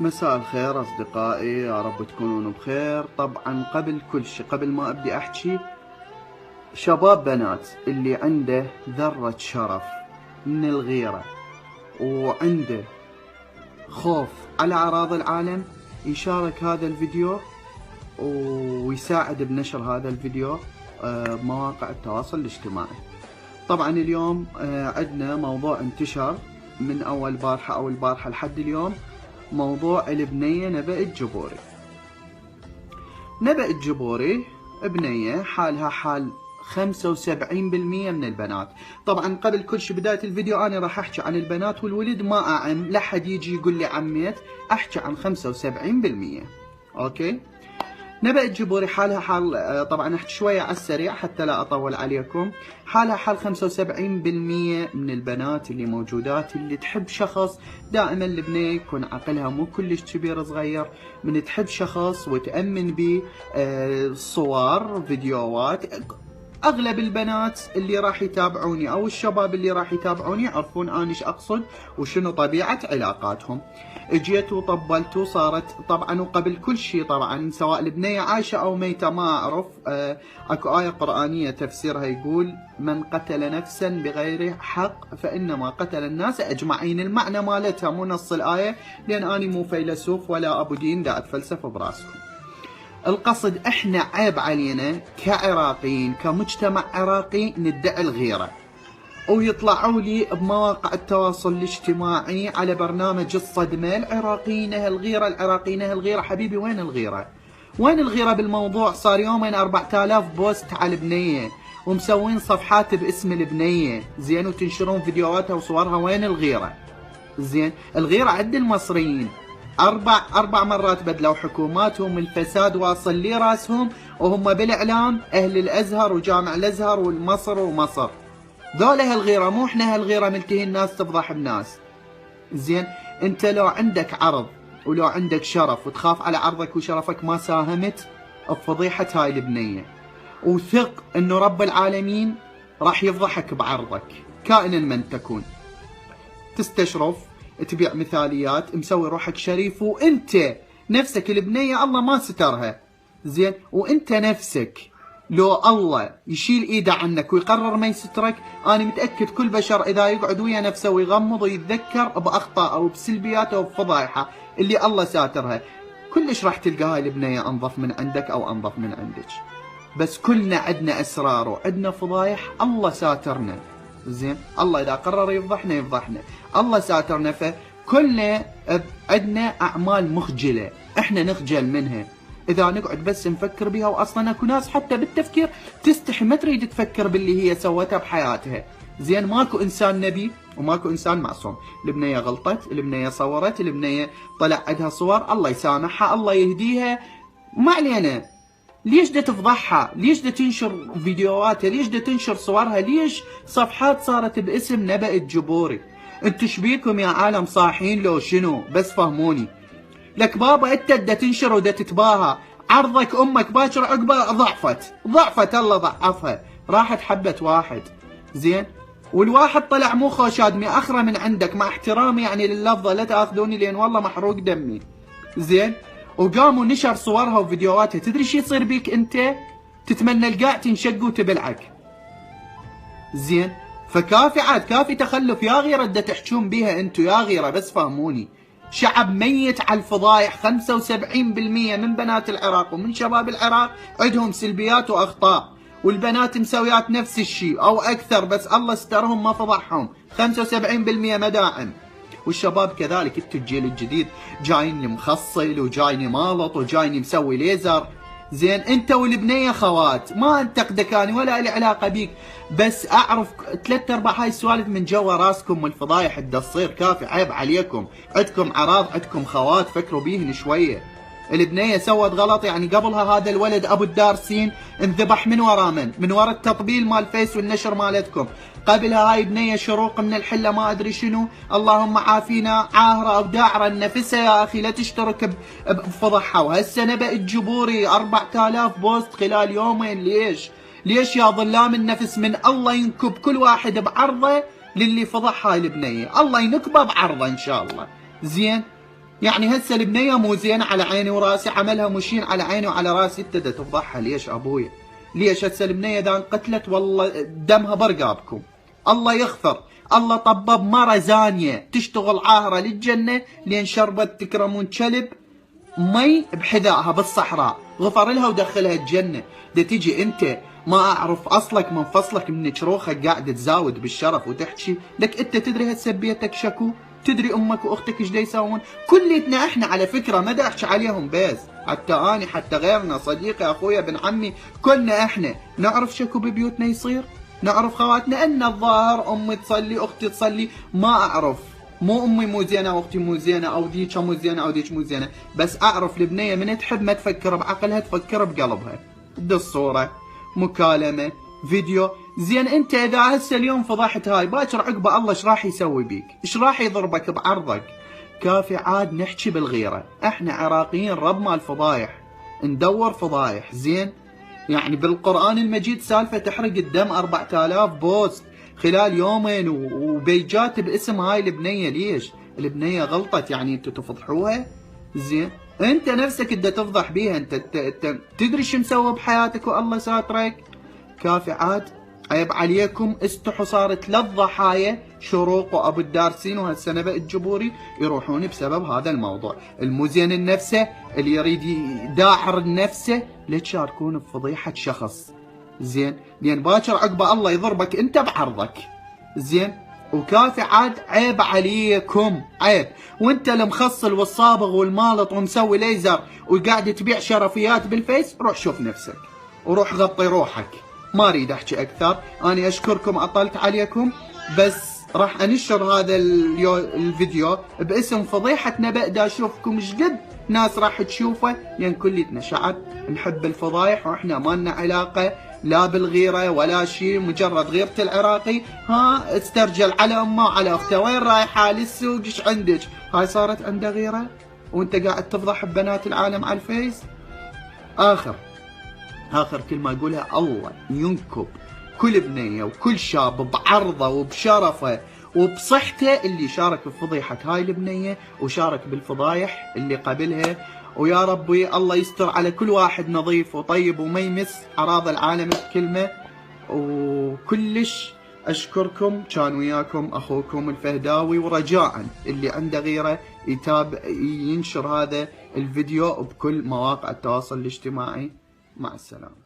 مساء الخير أصدقائي، يا رب تكونون بخير. طبعا قبل كل شيء، قبل ما أبدي أحكي، شباب بنات اللي عنده ذرة شرف من الغيرة وعنده خوف على أعراض العالم يشارك هذا الفيديو ويساعد بنشر هذا الفيديو بمواقع التواصل الاجتماعي. طبعا اليوم عندنا موضوع انتشر من أول بارحة أو البارحة لحد اليوم، موضوع البنية نبأ الجبوري. نبأ الجبوري بنية حالها حال 75% من البنات. طبعا قبل كل شيء بداية الفيديو أنا راح أحكي عن البنات والولد، ما أعم لا حد يجي يقول لي عميت، أحكي عن 75%. أوكي. نبأ الجبوري حالها حال، طبعا احكي شوية على السريع حتى لا أطول عليكم. حالها حال 75% من البنات اللي موجودات اللي تحب شخص. دائما البنية يكون عقلها مو كلش كبير صغير، من تحب شخص وتأمن به صور فيديوهات. اغلب البنات اللي راح يتابعوني او الشباب اللي راح يتابعوني يعرفون انا ايش اقصد وشنو طبيعة علاقاتهم. اجيت وطبلت وصارت طبعا، وقبل كل شيء طبعا سواء البنية عايشة او ميتة ما اعرف، اكو آية قرآنية تفسيرها يقول: من قتل نفسا بغير حق فانما قتل الناس اجمعين. المعنى مالتها مو نص الآية، لان اني مو فيلسوف ولا ابو دين دا اتفلسف براسكم. القصد احنا عيب علينا كعراقيين كمجتمع عراقي ندعي الغيرة، ويطلعوا لي بمواقع التواصل الاجتماعي على برنامج الصدمة: العراقيين هالغيرة، العراقيين هالغيرة. حبيبي وين الغيرة؟ وين الغيرة بالموضوع؟ صار يومين 4000 بوست على البنية ومسوين صفحات باسم البنية، زين، وتنشرون فيديوهاتها وصورها. وين الغيرة؟ زين، الغيرة عند المصريين. أربع مرات بدلوا حكوماتهم، الفساد واصل لي راسهم، وهم بالإعلام أهل الأزهر وجامع الأزهر والمصر ومصر. ذولا هالغيرة، مو احنا هالغيرة ملتهي الناس تفضح الناس. زين، انت لو عندك عرض ولو عندك شرف وتخاف على عرضك وشرفك ما ساهمت بفضيحة هاي البنية، وثق انه رب العالمين راح يفضحك بعرضك كائنا من تكون. تستشرف، تبيع مثاليات، مسوي روحك شريف، وانت نفسك البنية الله ما سترها. زين، وانت نفسك لو الله يشيل ايده عنك ويقرر ما يسترك، انا متأكد كل بشر اذا يقعد ويا نفسه ويغمض ويتذكر باخطاء او بسلبياته وبفضايحه اللي الله ساترها، كلش راح تلقى هاي البنية انظف من عندك او انظف من عندك. بس كلنا عندنا اسرار وعندنا فضايح الله ساترنا. زين، الله اذا قرر يفضحنا يفضحنا، الله ساترنا. فكلنا عندنا اعمال مخجله احنا نخجل منها اذا نقعد بس نفكر بها، واصلا اكو ناس حتى بالتفكير تستحي ما تريد تفكر باللي هي سوتها بحياتها. زين، ماكو انسان نبي وماكو انسان معصوم. البنيه غلطت، البنيه صورت، البنيه طلع عندها صور، الله يسامحها الله يهديها، ما علينا. ليش دا تفضحها؟ ليش دا تنشر فيديوهاتها؟ ليش دا تنشر صورها؟ ليش صفحات صارت باسم نبأ الجبوري؟ انتو شبيكم يا عالم صاحين لو شنو؟ بس فهموني. لك بابا انت دا تنشر ودا تتباهى، عرضك امك باكر عقبه ضعفت الله ضعفها، راحت حبت واحد. زين، والواحد طلع مو خوشادمي اخره من عندك، مع احترامي يعني لللفظه لا تاخذوني لان والله محروق دمي. زين، وقاموا نشر صورها وفيديوهاتها. تدري شو يصير بيك انت؟ تتمنى القاع تنشق وتبلعك. زين، فكافي عاد، كافي تخلف يا غيره دا تحجون بيها انتو يا غيره. بس فهموني، شعب ميت على الفضايح. 75% من بنات العراق ومن شباب العراق عندهم سلبيات واخطاء، والبنات مسويات نفس الشيء او اكثر، بس الله استرهم ما فضحهم. 75% مداعم، والشباب كذلك. انتو الجيل الجديد جايني مخصل وجايني مالط وجايني مسوي ليزر. زين، انت والبنيه خوات، ما انتقدك اني ولا لي علاقه بيك، بس اعرف 3/4 هاي السوالف من جوا راسكم والفضايح اللي تصير. كافي، عيب عليكم. عندكم اعراض، عندكم خوات، فكروا بيهن شويه. البنيه سوت غلط، يعني قبلها هذا الولد ابو الدارسين انذبح من ورا من ورا التطبيل مال فيس والنشر مالتكم. قبلها هاي بنيه شروق من الحله ما ادري شنو، اللهم عافينا، عاهره او داعره نفسها يا اخي لا تشترك بفضحها. وهسه نبأ الجبوري 4000 بوست خلال يومين. ليش يا ظلام النفس؟ من الله ينكب كل واحد بعرضه للي فضح هاي البنيه، الله ينكبه بعرضه ان شاء الله. زين، يعني هسه البنيه مو زين على عيني وراسي، عملها مشين على عيني وعلى راسي، انت تفضحها ليش ابويا؟ ليش هسه البنيه اذا انقتلت والله دمها برقابكم، الله يغفر، الله طبب مره زانيه تشتغل عاهره للجنه لين شربت تكرمون كلب مي بحذائها بالصحراء، غفر لها ودخلها الجنه، دا تجي انت ما اعرف اصلك من فصلك من شروخك قاعد تزاود بالشرف وتحكي لك انت تدري هسه بيتك شكو؟ تدري امك واختك ايش دا يسوون؟ كليتنا احنا على فكره ما دا احكي عليهم بس، حتى اني حتى غيرنا صديقي اخويا ابن عمي كلنا احنا نعرف شكو ببيوتنا يصير، نعرف خواتنا ان الظاهر امي تصلي اختي تصلي ما اعرف، مو امي مو زينه واختي مو زينه او ديك مو زينه او ديك مو زينه، بس اعرف البنيه من تحب ما تفكر بعقلها تفكر بقلبها، تدي الصوره مكالمه فيديو، زين انت اذا هسه اليوم فضحت هاي باكر عقبه الله ايش راح يسوي بيك؟ ايش راح يضربك بعرضك؟ كافي عاد نحكي بالغيره، احنا عراقيين رب مال فضايح، ندور فضايح زين؟ يعني بالقران المجيد سالفه تحرق الدم 4000 بوست خلال يومين وبيجات باسم هاي البنيه، ليش؟ البنيه غلطت يعني انتوا تفضحوها؟ زين؟ انت نفسك انت تفضح بيها، انت تدري شو مسوي بحياتك والله ساترك؟ كافي عاد عيب عليكم، استحوا صارت 3 ضحايا شروق وابو الدارسين وهالسنبه الجبوري يروحون بسبب هذا الموضوع، المزين النفسه اللي يريد يداحر نفسه لا تشاركون بفضيحه شخص، زين؟ لان باكر عقبه الله يضربك انت بعرضك، زين؟ وكافي عاد عيب عليكم عيب، وانت المخصل والصابغ والمالط ومسوي ليزر وقاعد تبيع شرفيات بالفيس، روح شوف نفسك وروح غطي روحك، ما اريد احكي اكثر، اني اشكركم اطلت عليكم، بس راح انشر هذا الفيديو باسم فضيحة نبأ دا اشوفكم ايش قد ناس راح تشوفه، لان كليتنا شعب نحب الفضايح واحنا ما لنا علاقة لا بالغيرة ولا شيء، مجرد غيرة العراقي ها استرجل على امه وعلى اخته، وين رايحة للسوق ايش عندك؟ هاي صارت عنده غيرة وانت قاعد تفضح ببنات العالم على الفيس. آخر كلمة أقولها، الله ينكب كل بنية وكل شاب بعرضه وبشرفه وبصحته اللي شارك بفضيحة هاي البنية وشارك بالفضايح اللي قبلها، ويا ربي الله يستر على كل واحد نظيف وطيب وما يمس أعراض العالم بكلمة، وكلش أشكركم، كان وياكم أخوكم الفهداوي، ورجاء اللي عنده غيره ينشر هذا الفيديو بكل مواقع التواصل الاجتماعي. مع السلامة.